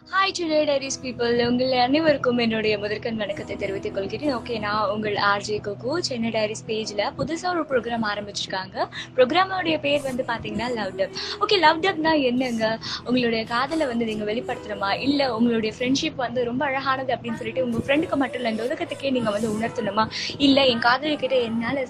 Hi today diaries people, உங்கள் அனைவருக்கும் என்னுடைய முதற்கண் வணக்கத்தை தெரிவித்துக் கொள்கிறேன். ஓகே, நான் உங்கள் ஆர்ஜே கோகு. சென்னை டைரிஸ் பேஜில் புதுசாக ஒரு ப்ரோக்ராம் ஆரம்பிச்சிருக்காங்க. ப்ரோக்ராமோடைய பேர் வந்து பார்த்தீங்கன்னா லவ் டப். ஓகே, லவ் டப்னா என்னங்க? உங்களுடைய காதலை வந்து நீங்கள் வெளிப்படுத்தணுமா, இல்லை உங்களுடைய ஃப்ரெண்ட்ஷிப் வந்து ரொம்ப அழகானது அப்படின்னு சொல்லிட்டு உங்கள் ஃப்ரெண்டுக்கு மட்டும் இல்லை, இந்த உலகத்துக்கே நீங்கள் வந்து உணர்த்தணுமா? இல்லை என் காதலிக்கிட்ட என்னால்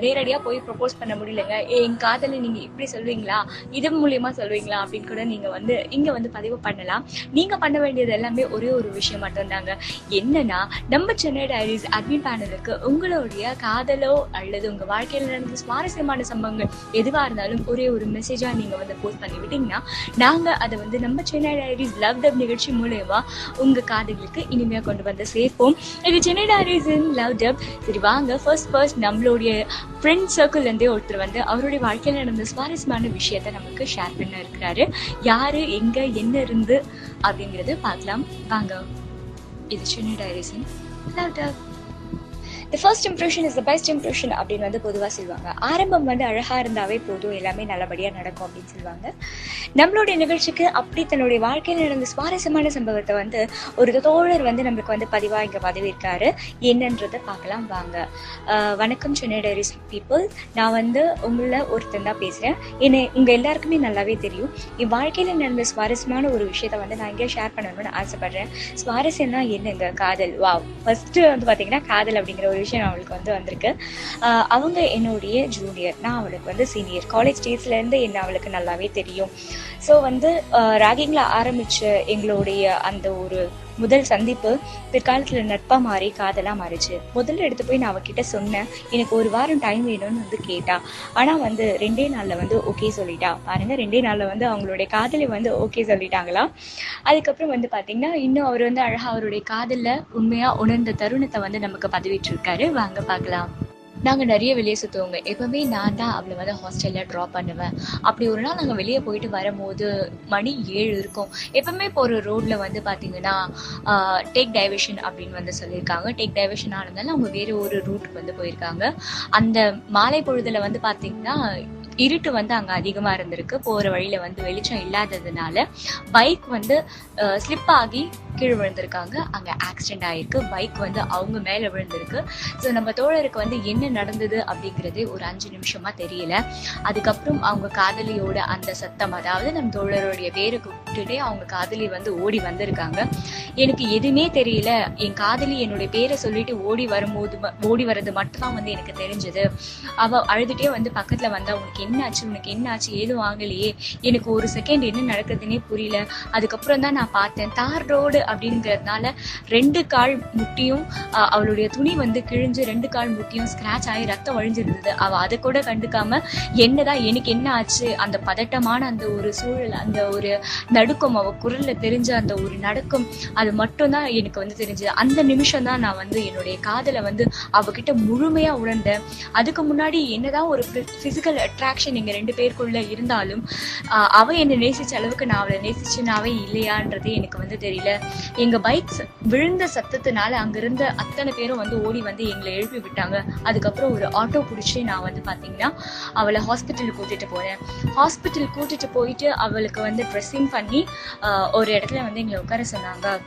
நேரடியாக போய் ப்ரப்போஸ் பண்ண முடியலைங்க, என் காதலை நீங்கள் இப்படி சொல்வீங்களா, இது மூலியமாக சொல்வீங்களா அப்படின்னு கூட நீங்கள் வந்து இங்கே வந்து பதிவு பண்ணலாம். நீங்க பண்ண வேண்டியது எல்லாமே ஒரே ஒரு விஷயம் மட்டும்தாங்க. என்னன்னா, நம்ம சென்னை டைரிஸ் அட்மின் பேனலுக்கு உங்களுடைய காதலோ அல்லது உங்க வாழ்க்கையில் நடந்த சுவாரஸ்யமான சம்பவங்கள் எதுவா இருந்தாலும் ஒரே ஒரு மெசேஜா நீங்க வந்து போஸ்ட் பண்ணி விட்டீங்கன்னா, நாங்க அதை வந்து நம்ம சென்னை டைரிஸ் லவ் டப் நிகழ்ச்சி மூலமா உங்க காதலுக்கு இனிமையா கொண்டு வந்து சேர்ப்போம். இது சென்னை டைரிஸ் லவ் டப். சரி வாங்க, ஃபர்ஸ்ட் நம்மளுடைய ஃப்ரெண்ட் சர்க்கிள் இருந்தே ஒருத்தர் வந்து அவருடைய வாழ்க்கையில் நடந்த சுவாரஸ்யமான விஷயத்த நமக்கு ஷேர் பண்ண இருக்கிறாரு. யாரு, எங்க, என்ன இருந்து அப்படிங்கிறது பார்க்கலாம் வாங்க. இது சென்னை டைரிஸின் love dub. The first impression is the best impression அப்படின்னு வந்து பொதுவாக சொல்லுவாங்க. ஆரம்பம் வந்து அழகாக இருந்தாவே போதும், எல்லாமே நல்லபடியாக நடக்கும் அப்படின்னு சொல்லுவாங்க. நம்மளுடைய நிகழ்ச்சிக்கு அப்படி தன்னுடைய வாழ்க்கையில் நடந்த சுவாரஸ்யமான சம்பவத்தை வந்து ஒரு தோழர் வந்து நம்மளுக்கு வந்து பதிவாக இங்கே பதிவிருக்காரு. என்னன்றதை பார்க்கலாம் வாங்க. வணக்கம் சென்னை டைரிஸ் பீப்புள், நான் வந்து உங்களை ஒருத்தன் தான் பேசுகிறேன். என்னை உங்கள் எல்லாருக்குமே நல்லாவே தெரியும். என் வாழ்க்கையில் நடந்த சுவாரஸ்யமான ஒரு விஷயத்தை வந்து நான் இங்கே ஷேர் பண்ணணும்னு ஆசைப்படுறேன். சுவாரஸ்யம்னா என்னங்க? காதல். வாவ், ஃபஸ்ட்டு வந்து பார்த்தீங்கன்னா காதல் அப்படிங்கிற ஒரு விஷயம் அவளுக்கு வந்து வந்திருக்கு. அவங்க என்னுடைய ஜூனியர், நான் அவளுக்கு வந்து சீனியர். காலேஜ் டேஸ்லேருந்து என்ன அவளுக்கு நல்லாவே தெரியும். ஸோ வந்து ராகிங்கில் ஆரம்பித்த எங்களுடைய அந்த ஒரு முதல் சந்திப்பு பிற்காலத்தில் நட்பாக மாறி காதலாக மாறிச்சு. முதல்ல எடுத்து போய் நான் அவகிட்ட சொன்னேன், எனக்கு ஒரு வாரம் டைம் வேணும்னு வந்து கேட்டா. ஆனால் வந்து 2 நாளில் வந்து ஓகே சொல்லிட்டா. பாருங்கள், 2 நாளில் வந்து அவங்களுடைய காதலை வந்து ஓகே சொல்லிட்டாங்களாம். அதுக்கப்புறம் வந்து பார்த்திங்கன்னா, இன்னும் அவர் வந்து அழகாக அவருடைய காதலில் உண்மையாக உணர்ந்த தருணத்தை வந்து நமக்கு பதிவிட்டிருக்காரு. வாங்க பார்க்கலாம். நாங்கள் நிறைய வெளியே சுற்றுவோங்க. எப்போவுமே நான் தான் அவளை வந்து ஹாஸ்டலில் ட்ராப் பண்ணுவேன். அப்படி ஒரு நாள் நாங்கள் வெளியே போயிட்டு வரும்போது மணி 7 இருக்கும். எப்போவுமே போகிற ரோட்டில் வந்து பார்த்திங்கன்னா டேக் டைவர்ஷன் அப்படின்னு வந்து சொல்லியிருக்காங்க. டேக் டைவர்ஷன் ஆனதுனால அவங்க வேறு ஒரு ரூட்டுக்கு வந்து போயிருக்காங்க. அந்த மாலை பொழுதில் வந்து பார்த்திங்கன்னா இருட்டு வந்து அங்கே அதிகமாக இருந்திருக்கு. போகிற வழியில் வந்து வெளிச்சம் இல்லாததுனால பைக் வந்து ஸ்லிப் ஆகி கீழே விழுந்திருக்காங்க. அங்கே ஆக்சிடென்ட் ஆகிருக்கு. பைக் வந்து அவங்க மேலே விழுந்திருக்கு. ஸோ நம்ம தோழருக்கு வந்து என்ன நடந்தது அப்படிங்கிறது ஒரு 5 நிமிஷமாக தெரியல. அதுக்கப்புறம் அவங்க காதலியோட அந்த சத்தம், அதாவது நம்ம தோழருடைய பேரை கூப்பிட்டுட்டே அவங்க காதலி வந்து ஓடி வந்திருக்காங்க. எனக்கு எதுவுமே தெரியல. என் காதலி என்னுடைய பேரை சொல்லிட்டு ஓடி வர்றது மட்டும்தான் வந்து எனக்கு தெரிஞ்சது. அவள் அழுதுகிட்டே வந்து பக்கத்தில் வந்தா, உனக்கு என்ன ஆச்சு ஏதும் ஆகலையே, எனக்கு ஒரு செகண்ட் என்ன நடக்குதுன்னே புரியல. அதுக்கப்புறம் தான் நான் பார்த்தேன், தார் ரோடு அப்படிங்கிறதுனால 2 கால் முட்டியும் அவளுடைய துணி வந்து கிழிஞ்சு 2 கால் முட்டியும் ஸ்கிராச் ஆகி ரத்தம் வழிஞ்சிருந்தது. அவள் அதை கூட கண்டுக்காம என்னதான் எனக்கு என்ன ஆச்சு, அந்த பதட்டமான அந்த ஒரு சூழல், அந்த ஒரு நடுக்கம், அவள் குரல்ல தெரிஞ்ச அந்த ஒரு நடுக்கம், அது மட்டும்தான் எனக்கு வந்து தெரிஞ்சது. அந்த நிமிஷம் தான் நான் வந்து என்னுடைய காதலை வந்து அவகிட்ட முழுமையா உணர்ந்தேன். அதுக்கு முன்னாடி என்னதான் ஒரு பிசிக்கல் அட்ராக்ஷன் எங்க 2 பேருக்குள்ள இருந்தாலும் அவ என்னை நேசிச்ச அளவுக்கு நான் அவளை நேசிச்சுனாவே இல்லையான்றது எனக்கு வந்து தெரியல. எங்க பைக் விழுந்த சத்தத்தினால அங்கிருந்த அத்தனை பேரும் வந்து ஓடி வந்து எங்களை எழுப்பி விட்டாங்க. அதுக்கப்புறம் ஒரு ஆட்டோ பிடிச்சி நான் வந்து பார்த்தீங்கன்னா அவளை ஹாஸ்பிட்டலுக்கு கூட்டிட்டு போயிட்டு அவளுக்கு வந்து ட்ரெஸ்ஸிங் பண்ணி ஒரு இடத்துல வந்து எங்களை உட்கார சொன்னாங்க.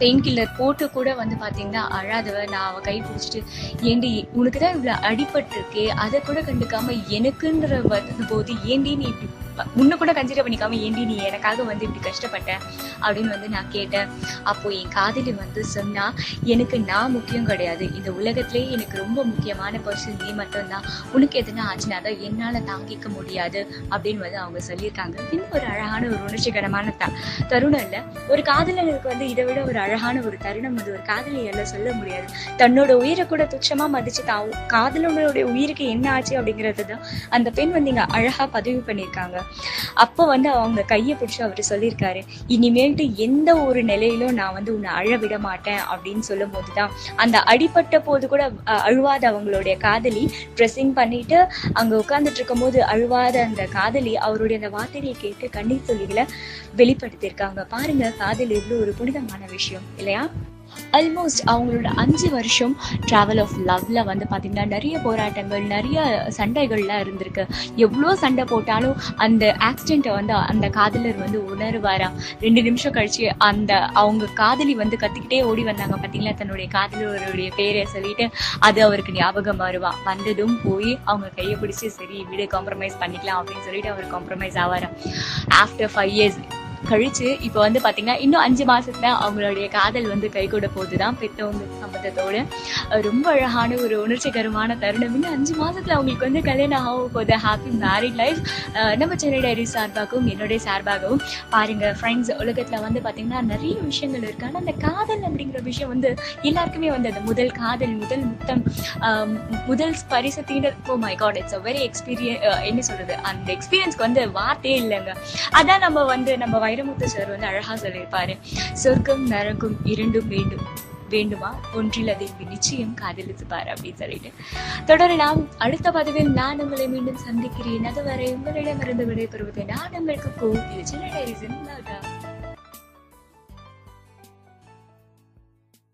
பெயின் கில்லர் போட்டு கூட வந்து பார்த்தீங்கன்னா அழாதவ நான் அவள் கை பிடிச்சிட்டு, ஏண்டி உனக்கு தான் இவ்வளோ அடிபட்டிருக்கே, அதை கூட கண்டுக்காம எனக்குன்ற போது ஏண்டி நீ இப்படி முன்ன கூட கன்சிடர் பண்ணிக்காம ஏண்டி நீ எனக்காக வந்து இப்படி கஷ்டப்பட்ட அப்படின்னு வந்து நான் கேட்டேன். அப்போ என் காதலி வந்து சொன்னா, எனக்கு நான் முக்கியம் கிடையாது, இந்த உலகத்திலே எனக்கு ரொம்ப முக்கியமான பர்சன் நீ மட்டும்தான். உனக்கு எதுனா ஆச்சுன்னா தான் என்னால் தாங்கிக்க முடியாது அப்படின்னு வந்து அவங்க சொல்லியிருக்காங்க. இன்னும் ஒரு அழகான ஒரு உணர்ச்சிகரமான தருணம் இல்லை. ஒரு காதலனுக்கு வந்து இதை விட ஒரு அழகான ஒரு தருணம் வந்து ஒரு காதலியால சொல்ல முடியாது. தன்னோட உயிரை கூட துச்சமா மதிச்சு காதலனுடைய உயிருக்கு என்ன ஆச்சு அப்படிங்கிறது தான் அந்த பெண் வந்து இங்க அழகா பதிவு பண்ணியிருக்காங்க. அப்போ வந்து அவங்க கையை பிடிச்சி அவர் சொல்லியிருக்காரு, இனிமேல்ட்டு எந்த ஒரு நிலையிலும் நான் வந்து உன்னை அழ விட மாட்டேன் அப்படின்னு சொல்லும் போதுதான் அந்த அடிபட்ட போது கூட அழுவாத அவங்களுடைய காதலி ட்ரெஸ்ஸிங் பண்ணிட்டு அங்க உட்கார்ந்துட்டு இருக்கும் போது அழுவாத அந்த காதலி அவருடைய அந்த வார்த்தையை கேட்டு கண்ணீர் துளிகளை வெளிப்படுத்தியிருக்காங்க. பாருங்க, காதல் எவ்வளவு ஒரு புனிதமான விஷயம் இல்லையா? ஆல்மோஸ்ட் அவங்களோட 5 வருஷம் ட்ராவல் ஆஃப் லவ்ல வந்து பார்த்தீங்கன்னா நிறைய போராட்டங்கள், நிறைய சண்டைகள்லாம் இருந்திருக்கு. எவ்வளோ சண்டை போட்டாலும் அந்த ஆக்சிடெண்ட்டை வந்து அந்த காதலர் வந்து உணருவாராம். 2 நிமிஷம் கழிச்சு அவங்க காதலி வந்து கத்திக்கிட்டே ஓடி வந்தாங்க பார்த்தீங்களா, தன்னுடைய காதலருடைய பேரை சொல்லிட்டு அது அவருக்கு ஞாபகம் வந்ததும் போய் அவங்க கையை பிடிச்சி சரி வீடு காம்ப்ரமைஸ் பண்ணிக்கலாம் அப்படின்னு சொல்லிட்டு அவர் காம்ப்ரமைஸ் ஆவாராம். ஆஃப்டர் 5 years கழிச்சு இப்போ வந்து பார்த்தீங்கன்னா இன்னும் 5 மாசத்துல அவங்களுடைய காதல் வந்து கைகூட போகுதுதான் பெற்றவங்க சம்மதத்தோடு. ரொம்ப அழகான ஒரு உணர்ச்சிகரமான தருணம். இன்னும் 5 மாசத்துல அவங்களுக்கு வந்து கல்யாணம் ஆக போகுது. Happy married life. நம்ம சென்னை டைரிஸ் சார்பாகவும் என்னுடைய சார்பாகவும் பாருங்க ஃப்ரெண்ட்ஸ், உலகத்துல வந்து பார்த்தீங்கன்னா நிறைய விஷயங்கள் இருக்கு. ஆனால் அந்த காதல் அப்படிங்கிற விஷயம் வந்து எல்லாருக்குமே வந்து அந்த முதல் காதல், முதல் முத்தம், முதல் ஸ்பரிசத்தின் oh my God, it's a very என்ன சொல்றது, அந்த எக்ஸ்பீரியன்ஸ்க்கு வந்து வார்த்தையே இல்லைங்க. அதான் நம்ம வைரமுத்து சார் வந்து அழகா சொல்லியிருப்பாரு, சொர்க்கம் நரகம் இரண்டும் வேண்டுமா, ஒன்றில் அதை நிச்சயம் காதலித்து பாரு அப்படின்னு சொல்லிட்டு. தொடரலாம். அடுத்த பதிவில் நான் உங்களை மீண்டும் சந்திக்கிறேன். அதுவரை உங்களிடமிருந்து விடைபெறுவது நான் உங்களுக்கு இது சென்னை டைரிஸின்